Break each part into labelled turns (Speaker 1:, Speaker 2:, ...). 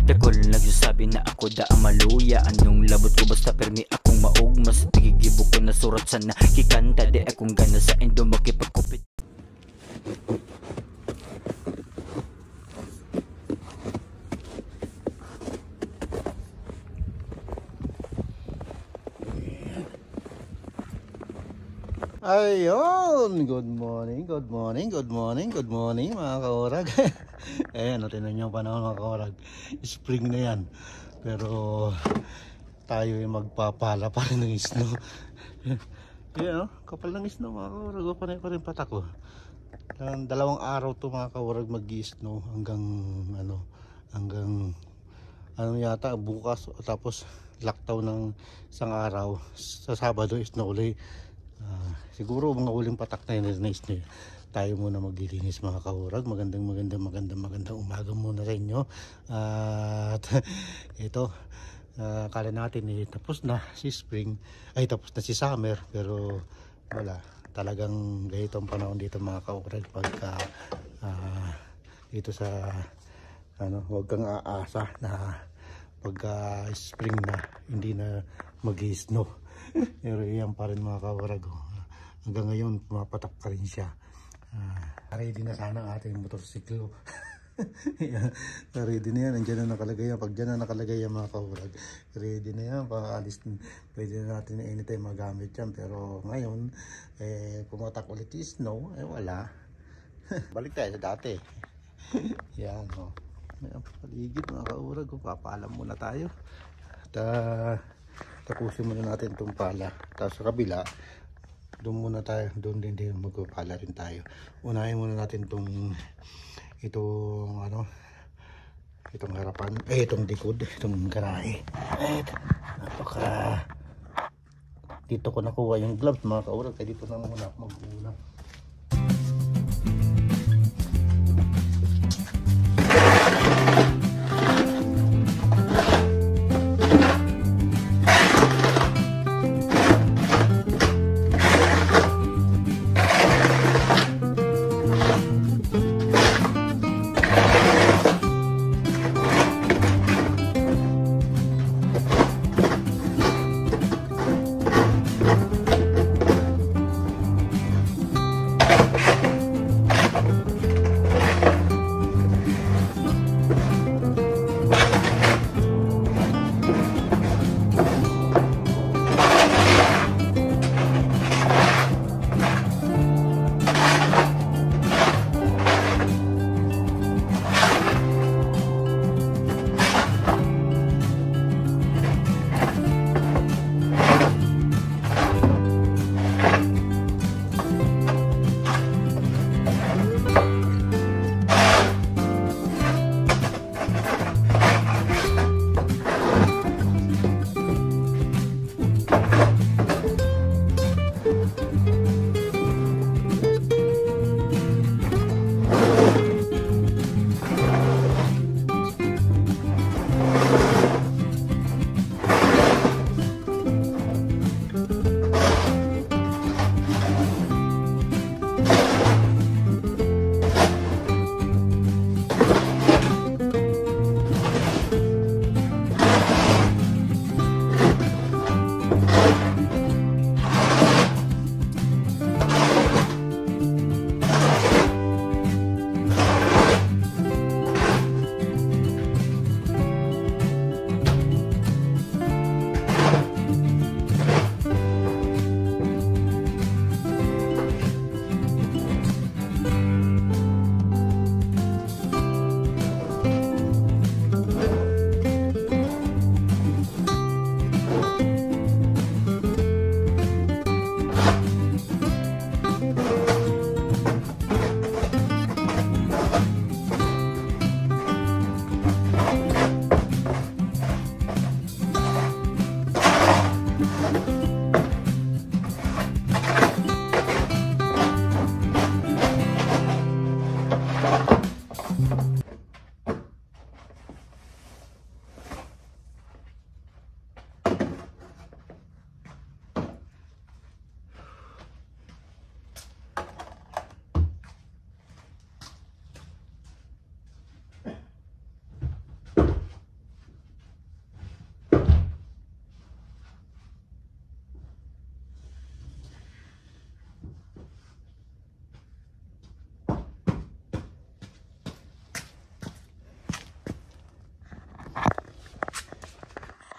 Speaker 1: Dakol nagsasabi na ako da ang maluya. Anong labot ko basta permi akong maugma. Sa tigigibo ko na surat sa nakikanta. Di akong gana sa endo makipagkupit.
Speaker 2: Ayun, good morning mga kaurag. Ayan, natin nyo panahon mga kaurag. Spring na yan. Pero tayo ay magpapala pa rin ng snow. Ayan, kapal ng snow mga kaurag. Panay pa rin patak ko. Dalawang araw to mga kaurag mag-snow hanggang yata bukas. Tapos lockdown ng isang araw. Sa Sabado snow ulit. Siguro mga uling patak na yun tayo muna maglilinis mga kaurag. Magandang umaga muna sa inyo. At ito akala natin tapos na si spring, ay tapos na si summer, pero wala, talagang ganito ang panahon dito mga kaurag. Pagka dito sa huwag kang aasa na pagka spring na hindi na mag-snow. Pero yan pa rin mga kaurag. Hanggang ngayon pumapatak pa rin siya. Ready na sana ang ating motorsiklo. Ready na yan. Nandiyan na nakalagay yan. Pag dyan na nakalagay yan mga kaurag, ready na yan. Paalis, pwede na natin anytime magamit yan. Pero ngayon pumatak ulit yung snow. Wala. Balik tayo sa dati. Yan o. May paligid mga kaurag. Papaalam muna tayo. At tapusin muna natin itong pala. Tapos sa kabila, doon muna tayo, doon din magpapala rin tayo. Unahin muna natin itong harapan, itong likod, itong garahe. Dito ko nakuha yung gloves mga kaurag, kaya dito na muna mag-ulam.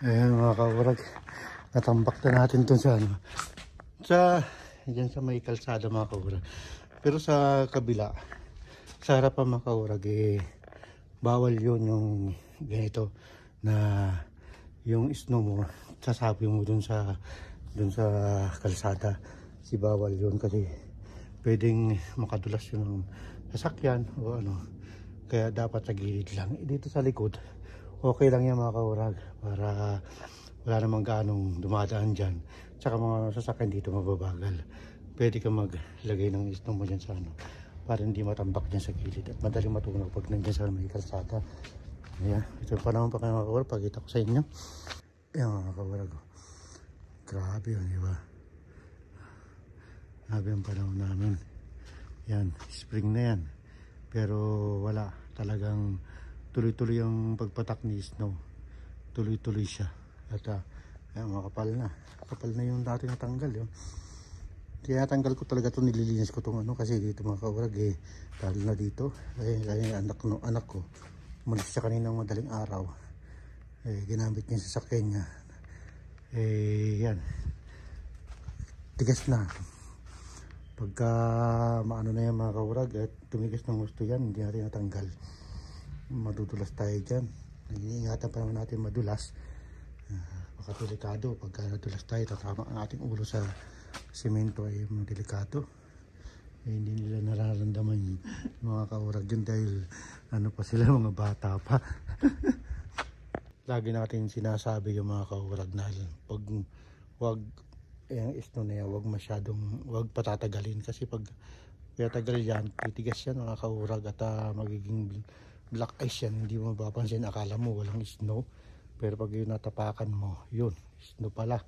Speaker 2: Ayan mga kaurag, natambak na natin dun sa ano, dyan sa may kalsada mga kaurag. Pero sa kabila, sa harapan mga kaurag, bawal yun yung ganito na yung snow mo, sasabi mo dun sa kalsada. Si bawal yun kasi pwedeng makadulas yun ng sasakyan o ano. Kaya dapat sa gilid lang. Dito sa likod, okay lang yan mga kaurag, para wala namang gaanong dumadaan dyan. Tsaka mga sasakyan dito mababagal. Pwede ka maglagay ng snow mo dyan sa ano, para hindi matambak dyan sa gilid at madaling matunaw pag nandiyan sa may kalsada. Ayan, ito pa naman pa kayo mga kaurag, pakita ko sa inyo. Ayan mga kaurag, grabe yun, diba? Grabe ang panahon namin. Yan, spring na yan. Pero wala, talagang tuloy-tuloy ang pagpatak ni snow. Tuloy-tuloy siya. At ayan, makapal na. Kapal na yung dati natanggal yun. Kaya natanggal ko talaga ito, nililinis ko itong ano, kasi dito mga kaurag lalo na dito. Kaya anak ko, umalis siya kaninang madaling araw. Ginamit niya sa sasakyan niya. Yan. Tigas na. Pagka maano na yan mga kaurag at tumigas ng gusto yan, hindi natin natanggal, madudulas tayo dyan. Nag-iingatan pa naman natin madulas. Baka delikado pagka nadulas tayo, tatama ang ating ulo sa semento, ay delikado. Hindi nila nararamdaman yung mga kaurag dyan dahil ano pa sila, mga bata pa. Lagi natin sinasabi yung mga kaurag na pag wag yung snow na yan, wag patatagalin, kasi pag tatagal yan, titigas yan mga kaurag at magiging black ice yan. Hindi mo mapapansin, akala mo walang snow, pero pag yun natapakan mo, yun, snow pala.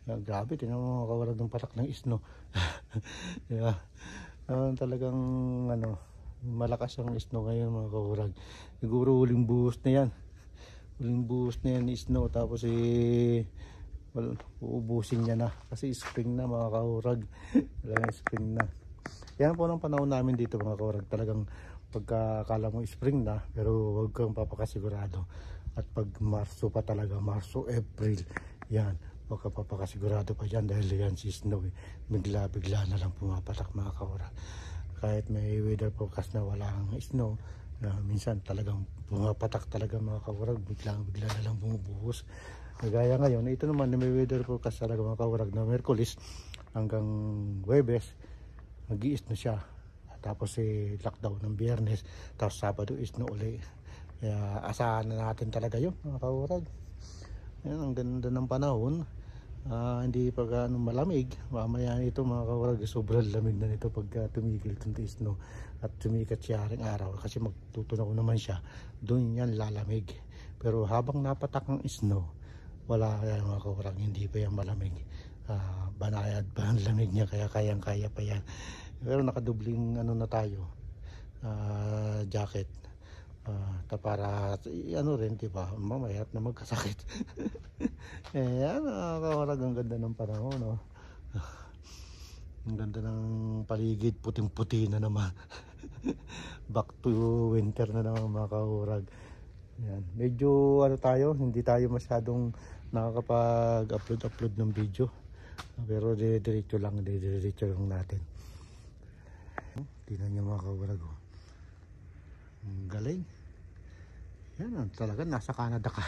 Speaker 2: Grabe, tinan mo mga kaurag ng patak ng snow. Yeah. Talagang ano, malakas ang snow ngayon mga kaurag. Siguro huling buhos na yan, snow, tapos uubusin niya na kasi spring na mga kaurag. Talagang spring na. Yan po ng panahon namin dito mga kaurag. Talagang pagkakala mo spring na, pero huwag kang papakasigurado. At pag Marso pa talaga, Marso, April, yan, huwag kang papakasigurado pa dyan dahil yan si snow. Bigla na lang pumapatak mga kaurag. Kahit may weather forecast na walang snow, minsan talagang pumapatak talaga mga kaurag. Bigla na lang bumubuhos. Kagaya ngayon, ito naman may weather forecast talaga mga kaurag na Merkulis hanggang Huwebes mag-i-snow siya. Tapos lockdown ng Biyernes, tapos Sabado snow uli. Kaya asahan na natin talaga yun mga kaurag. Yan, ang ganda ng panahon. Hindi pag malamig. Mamaya ito mga kaurag, sobrang lamig na nito pag tumigil itong snow at tumikat siya ring araw, kasi magtutunaw naman siya, doon yan lalamig. Pero habang napatak ang snow, wala yan mga kaurag, hindi pa yan malamig. Banayad pa ang lamig niya, kaya kayang-kaya pa yan. Pero nakadubling ano na tayo, jacket, para ano rin, diba, mamaya na magkasakit. Yan mga kaurag, ang ganda ng panahon, no? Ang ganda ng paligid, puting-puti na naman. Back to winter na naman mga kaurag. Yan. Medyo ano tayo, hindi tayo masyadong nakakapag-upload ng video. Pero diretso lang natin. Tingnan niyo mga kaurag. Ang galing. Yan, talaga nasa Canada ka.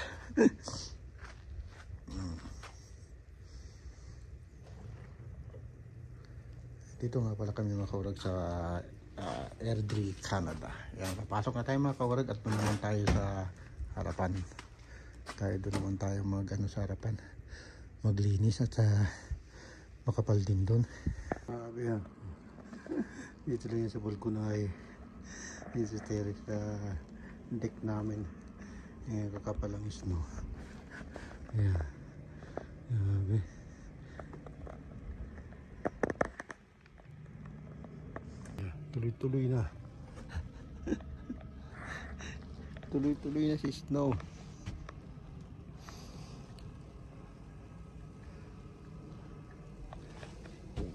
Speaker 2: Dito nga pala kami mga kaurag sa Airdrie, Canada. Yan, papasok na tayo mga kaurag at doon naman tayo sa harapan. Doon naman tayo sa harapan, maglinis at makapal din doon. Yan. Dito lang yan sa balkonay. Dito sa terrace, sa deck namin. Kakapal ang snow. Yan. Grabe. Tuloy-tuloy na. Tuloy-tuloy na si snow.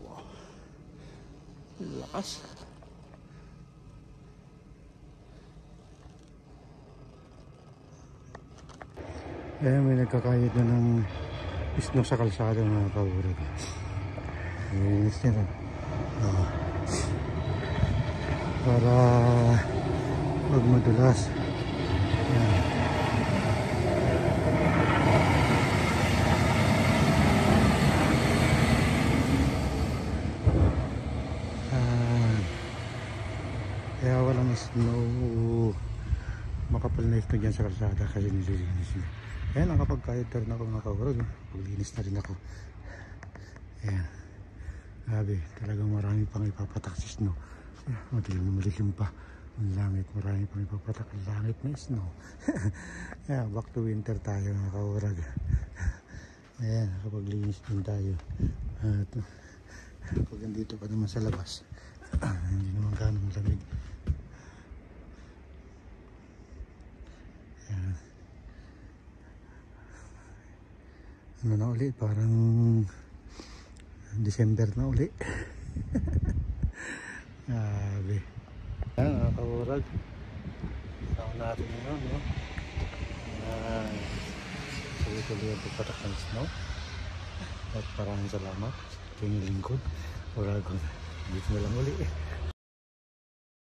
Speaker 2: Wow. Lakas. Eh, may nagkakayod na ng snow sa kalsada mga kaurag. Linis niya rin. Para wag madulas. Yan. Kaya walang snow, makapal na snow dyan sa kalsada kasi nililinis niya. Ayan, nakapagkayod na ako mga kaurag. Paglinis na rin ako. Ayan. Grabe, talagang marami pang ipapatak si snow. Madilim na malilim pa. Ang langit, marami pang ipapatak. Ang langit na snow. Ayan, back to winter tayo mga kaurag. Ayan, nakapaglinis din tayo. At pag nandito pa naman sa labas, hindi naman ganong lamig. Ayan. Ano na uli, parang December na uli. Grabe. Ayan, mga kaurag. Saan natin yun, no? Tuloy-tuloy ang pagpatak ng snow. At maraming salamat sa inyong lingkod. Uragon. Dito na lang uli.